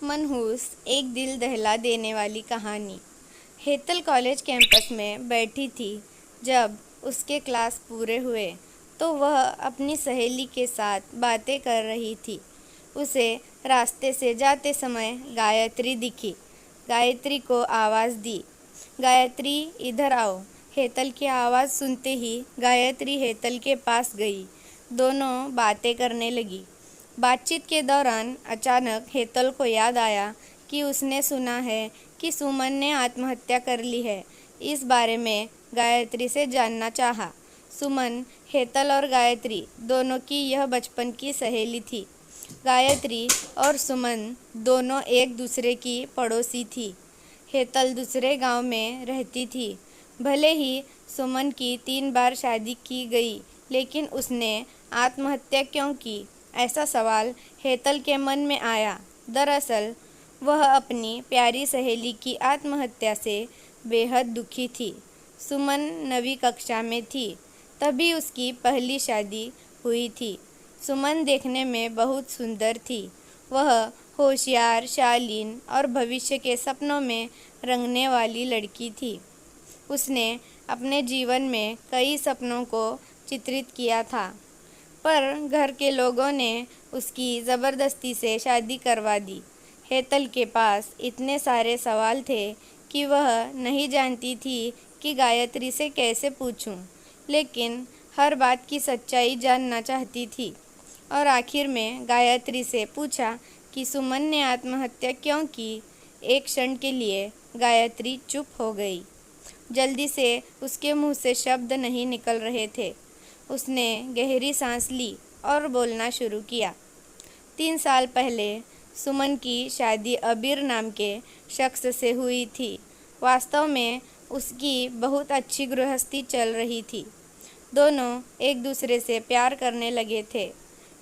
मनहूस एक दिल दहला देने वाली कहानी। हेतल कॉलेज कैंपस में बैठी थी। जब उसके क्लास पूरे हुए तो वह अपनी सहेली के साथ बातें कर रही थी। उसे रास्ते से जाते समय गायत्री दिखी। गायत्री को आवाज़ दी, गायत्री इधर आओ। हेतल की आवाज़ सुनते ही गायत्री हेतल के पास गई। दोनों बातें करने लगी। बातचीत के दौरान अचानक हेतल को याद आया कि उसने सुना है कि सुमन ने आत्महत्या कर ली है। इस बारे में गायत्री से जानना चाहा। सुमन, हेतल और गायत्री दोनों की यह बचपन की सहेली थी। गायत्री और सुमन दोनों एक दूसरे की पड़ोसी थी। हेतल दूसरे गांव में रहती थी। भले ही सुमन की 3 बार शादी की गई, लेकिन उसने आत्महत्या क्यों की, ऐसा सवाल हेतल के मन में आया। दरअसल वह अपनी प्यारी सहेली की आत्महत्या से बेहद दुखी थी। सुमन 9वीं कक्षा में थी, तभी उसकी पहली शादी हुई थी। सुमन देखने में बहुत सुंदर थी। वह होशियार, शालीन और भविष्य के सपनों में रंगने वाली लड़की थी। उसने अपने जीवन में कई सपनों को चित्रित किया था, पर घर के लोगों ने उसकी ज़बरदस्ती से शादी करवा दी। हेतल के पास इतने सारे सवाल थे कि वह नहीं जानती थी कि गायत्री से कैसे पूछूं, लेकिन हर बात की सच्चाई जानना चाहती थी। और आखिर में गायत्री से पूछा कि सुमन ने आत्महत्या क्यों की। एक क्षण के लिए गायत्री चुप हो गई। जल्दी से उसके मुंह से शब्द नहीं निकल रहे थे। उसने गहरी सांस ली और बोलना शुरू किया। 3 साल पहले सुमन की शादी अबीर नाम के शख्स से हुई थी। वास्तव में उसकी बहुत अच्छी गृहस्थी चल रही थी। दोनों एक दूसरे से प्यार करने लगे थे।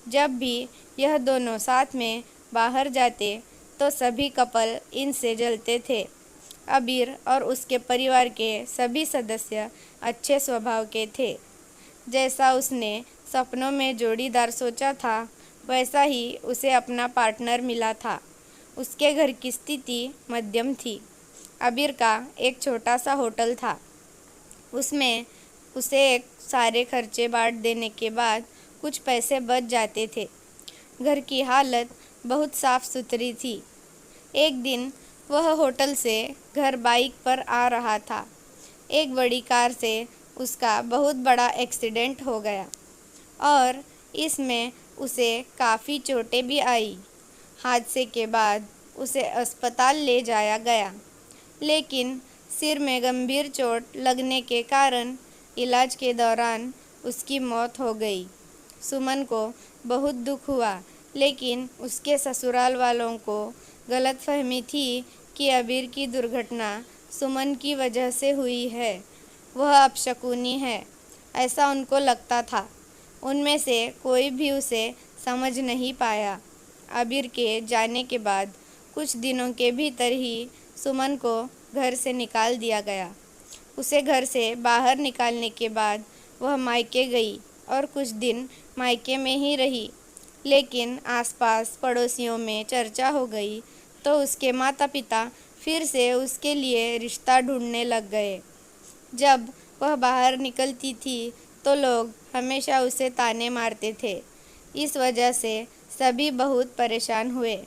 जब भी यह दोनों साथ में बाहर जाते तो सभी कपल इनसे जलते थे। अबीर और उसके परिवार के सभी सदस्य अच्छे स्वभाव के थे। जैसा उसने सपनों में जोड़ीदार सोचा था, वैसा ही उसे अपना पार्टनर मिला था। उसके घर की स्थिति मध्यम थी। अबीर का एक छोटा सा होटल था। उसमें उसे सारे खर्चे बांट देने के बाद कुछ पैसे बच जाते थे। घर की हालत बहुत साफ सुथरी थी। एक दिन वह होटल से घर बाइक पर आ रहा था। एक बड़ी कार से उसका बहुत बड़ा एक्सीडेंट हो गया और इसमें उसे काफ़ी चोटें भी आई। हादसे के बाद उसे अस्पताल ले जाया गया, लेकिन सिर में गंभीर चोट लगने के कारण इलाज के दौरान उसकी मौत हो गई। सुमन को बहुत दुख हुआ, लेकिन उसके ससुराल वालों को गलतफहमी थी कि अबीर की दुर्घटना सुमन की वजह से हुई है। वह अपशकुनी है, ऐसा उनको लगता था। उनमें से कोई भी उसे समझ नहीं पाया। अबीर के जाने के बाद कुछ दिनों के भीतर ही सुमन को घर से निकाल दिया गया। उसे घर से बाहर निकालने के बाद वह मायके गई और कुछ दिन मायके में ही रही, लेकिन आसपास पड़ोसियों में चर्चा हो गई तो उसके माता पिता फिर से उसके लिए रिश्ता ढूंढने लग गए। जब वह बाहर निकलती थी तो लोग हमेशा उसे ताने मारते थे। इस वजह से सभी बहुत परेशान हुए।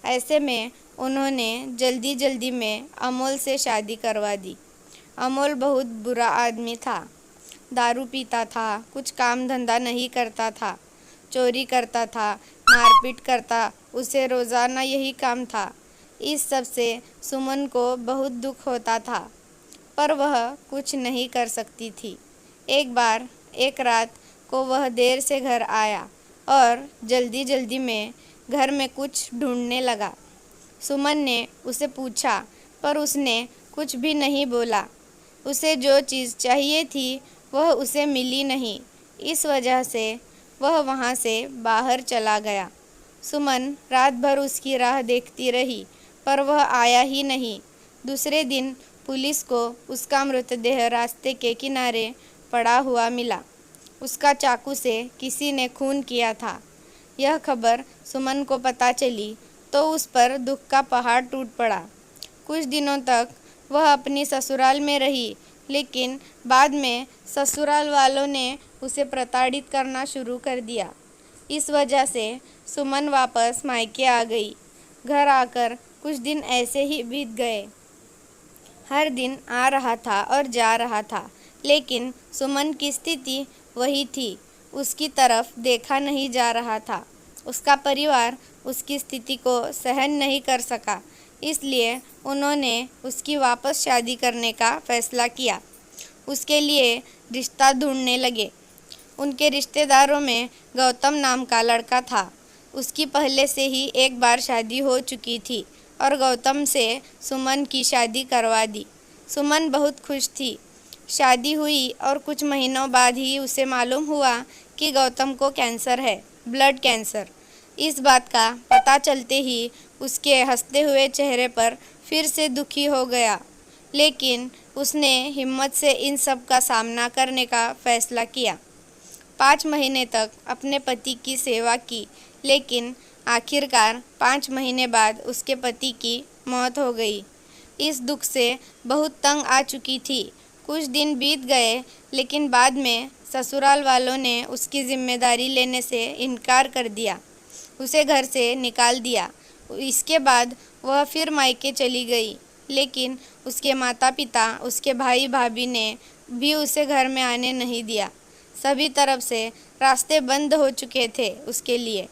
ऐसे में उन्होंने जल्दी जल्दी में अमोल से शादी करवा दी। अमोल बहुत बुरा आदमी था। दारू पीता था, कुछ काम धंधा नहीं करता था, चोरी करता था, मारपीट करता, उसे रोज़ाना यही काम था। इस सब से सुमन को बहुत दुख होता था, पर वह कुछ नहीं कर सकती थी। एक रात को वह देर से घर आया और जल्दी जल्दी में घर में कुछ ढूंढने लगा। सुमन ने उसे पूछा, पर उसने कुछ भी नहीं बोला। उसे जो चीज़ चाहिए थी वह उसे मिली नहीं। इस वजह से वह वहाँ से बाहर चला गया। सुमन रात भर उसकी राह देखती रही, पर वह आया ही नहीं। दूसरे दिन पुलिस को उसका मृतदेह रास्ते के किनारे पड़ा हुआ मिला। उसका चाकू से किसी ने खून किया था। यह खबर सुमन को पता चली तो उस पर दुख का पहाड़ टूट पड़ा। कुछ दिनों तक वह अपनी ससुराल में रही, लेकिन बाद में ससुराल वालों ने उसे प्रताड़ित करना शुरू कर दिया। इस वजह से सुमन वापस मायके आ गई। घर आकर कुछ दिन ऐसे ही बीत गए। हर दिन आ रहा था और जा रहा था, लेकिन सुमन की स्थिति वही थी। उसकी तरफ देखा नहीं जा रहा था। उसका परिवार उसकी स्थिति को सहन नहीं कर सका, इसलिए उन्होंने उसकी वापस शादी करने का फैसला किया। उसके लिए रिश्ता ढूंढने लगे। उनके रिश्तेदारों में गौतम नाम का लड़का था। उसकी पहले से ही एक बार शादी हो चुकी थी और गौतम से सुमन की शादी करवा दी। सुमन बहुत खुश थी। शादी हुई और कुछ महीनों बाद ही उसे मालूम हुआ कि गौतम को कैंसर है, ब्लड कैंसर। इस बात का पता चलते ही उसके हंसते हुए चेहरे पर फिर से दुखी हो गया, लेकिन उसने हिम्मत से इन सब का सामना करने का फैसला किया। 5 महीने तक अपने पति की सेवा की, लेकिन आखिरकार 5 महीने बाद उसके पति की मौत हो गई। इस दुख से बहुत तंग आ चुकी थी। कुछ दिन बीत गए, लेकिन बाद में ससुराल वालों ने उसकी जिम्मेदारी लेने से इनकार कर दिया। उसे घर से निकाल दिया। इसके बाद वह फिर मायके चली गई, लेकिन उसके माता पिता, उसके भाई भाभी ने भी उसे घर में आने नहीं दिया। सभी तरफ से रास्ते बंद हो चुके थे उसके लिए।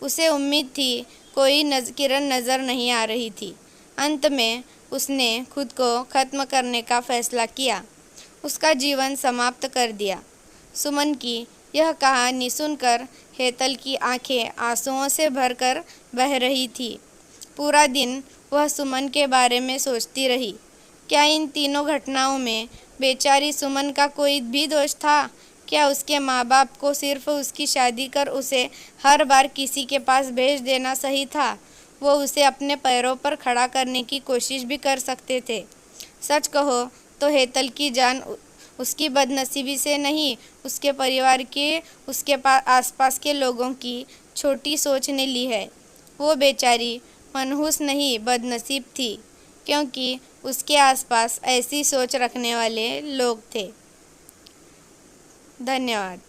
उसे उम्मीद थी, कोई किरण नज़र नहीं आ रही थी। अंत में उसने खुद को ख़त्म करने का फैसला किया, उसका जीवन समाप्त कर दिया। सुमन की यह कहानी सुनकर हेतल की आंखें आंसुओं से भरकर बह रही थी। पूरा दिन वह सुमन के बारे में सोचती रही। क्या इन तीनों घटनाओं में बेचारी सुमन का कोई भी दोष था? क्या उसके माँ बाप को सिर्फ उसकी शादी कर उसे हर बार किसी के पास भेज देना सही था? वो उसे अपने पैरों पर खड़ा करने की कोशिश भी कर सकते थे। सच कहो तो हेतल की जान उसकी बदनसीबी से नहीं, उसके परिवार के, उसके आसपास के लोगों की छोटी सोच ने ली है। वो बेचारी मनहूस नहीं, बदनसीब थी, क्योंकि उसके आसपास ऐसी सोच रखने वाले लोग थे। धन्यवाद।